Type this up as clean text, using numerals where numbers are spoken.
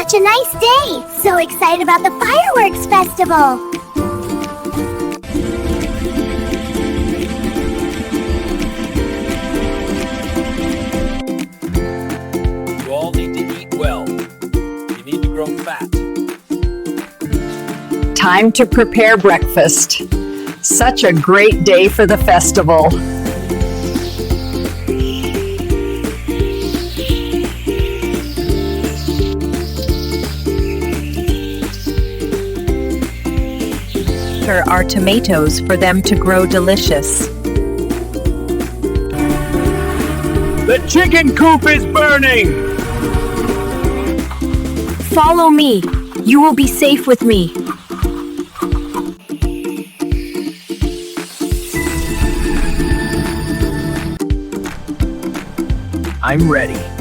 such a nice day. So excited about the fireworks festival. You all need to eat well. You need to grow fat. Time to prepare breakfast. Such a great day for the festival. Here are tomatoes for them to grow delicious. The chicken coop is burning! Follow me. You will be safe with me. I'm ready.